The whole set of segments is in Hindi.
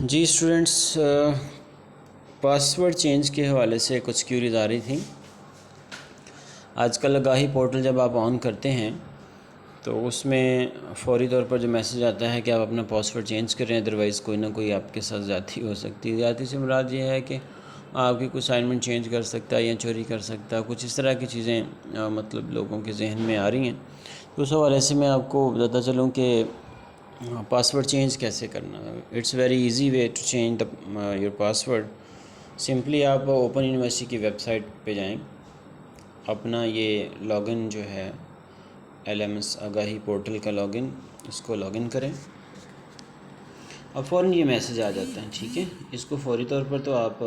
जी स्टूडेंट्स, पासवर्ड चेंज के हवाले से कुछ क्यूरीज आ रही थी। आजकल आगाही पोर्टल जब आप ऑन करते हैं तो उसमें फ़ौरी तौर पर जो मैसेज आता है कि आप अपना पासवर्ड चेंज करें, अदरवाइज़ कोई ना कोई आपके साथ ज़्यादती हो सकती है। ज़्यादती से मुराद ये है कि आपकी कुछ असाइनमेंट चेंज कर सकता है या चोरी कर सकता है, कुछ इस तरह की चीज़ें मतलब लोगों के जहन में आ रही हैं। तो उस हवाले से मैं आपको बताता चलूँ कि पासवर्ड चेंज कैसे करना है। It's very easy way to change the your password. Simply आप ओपन यूनिवर्सिटी की वेबसाइट पे जाएं, अपना ये लॉगिन जो है LMS आगाही पोर्टल का लॉगिन, इसको लॉगिन करें। अब फ़ौरन ये मैसेज आ जाता है, ठीक है। इसको फौरी तौर पर तो आप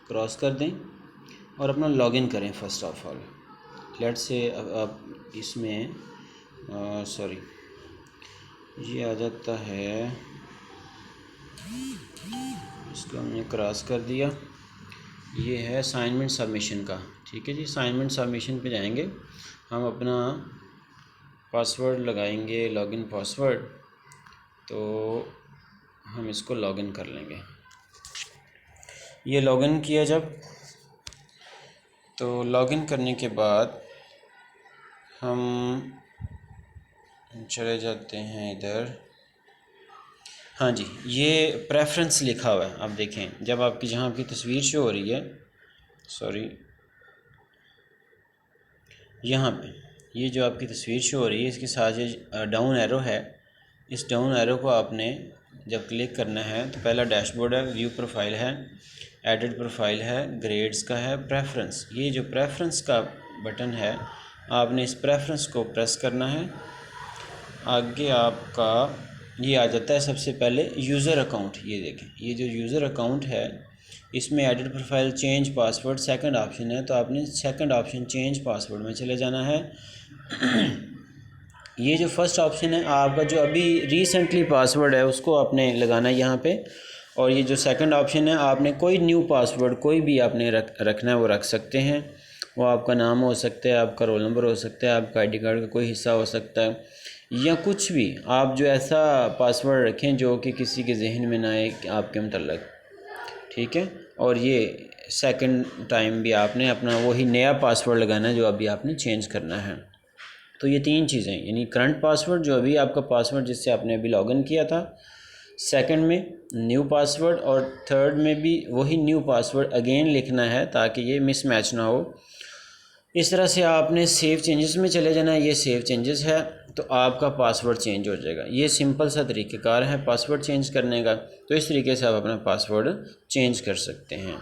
क्रॉस कर दें और अपना लॉगिन करें। First of all let's say आप इसमें सॉरी ये आ जाता है, इसको हमने क्रॉस कर दिया। ये है असाइनमेंट सबमिशन का, ठीक है जी। असाइनमेंट सबमिशन पे जाएंगे, हम अपना पासवर्ड लगाएंगे, लॉगिन पासवर्ड। तो हम इसको लॉगिन कर लेंगे। ये लॉगिन किया जब, तो लॉगिन करने के बाद हम चले जाते हैं इधर। हाँ जी, ये प्रेफरेंस लिखा हुआ है, आप देखें जब आपकी जहाँ आपकी तस्वीर शो हो रही है, सॉरी यहाँ पे ये जो आपकी तस्वीर शो हो रही है, इसके साथ ये डाउन एरो है। इस डाउन एरो को आपने जब क्लिक करना है तो पहला डैशबोर्ड है, व्यू प्रोफाइल है, एडिट प्रोफाइल है, ग्रेड्स का है, प्रेफरेंस। ये जो प्रेफरेंस का बटन है, आपने इस प्रेफरेंस को प्रेस करना है। आगे आपका ये आ जाता है सबसे पहले यूज़र अकाउंट। ये देखें, ये जो यूज़र अकाउंट है इसमें edit profile, change password second option है, तो आपने सेकंड ऑप्शन चेंज पासवर्ड में चले जाना है। ये जो फर्स्ट ऑप्शन है आपका, जो अभी रिसेंटली पासवर्ड है उसको आपने लगाना है यहाँ पे। और ये जो सेकंड ऑप्शन है, आपने कोई न्यू पासवर्ड कोई भी आपने रखना है वो रख सकते हैं। वो आपका नाम हो सकता है, आपका रोल नंबर हो सकता है, आपका ID कार्ड का कोई हिस्सा हो सकता है, या कुछ भी आप जो ऐसा पासवर्ड रखें जो कि किसी के जहन में ना आए आपके मतलब, ठीक है। और ये सेकंड टाइम भी आपने अपना वही नया पासवर्ड लगाना है जो अभी आपने चेंज करना है। तो ये तीन चीज़ें, यानी करंट पासवर्ड जो अभी आपका पासवर्ड जिससे आपने अभी लॉगिन किया था, सेकंड में न्यू पासवर्ड, और थर्ड में भी वही न्यू पासवर्ड अगेन लिखना है ताकि ये मिसमैच ना हो। इस तरह से आपने सेव चेंजेस में चले जाना है। ये सेव चेंजेस है तो आपका पासवर्ड चेंज हो जाएगा। ये सिंपल सा तरीक़ेकार है पासवर्ड चेंज करने का। तो इस तरीके से आप अपना पासवर्ड चेंज कर सकते हैं।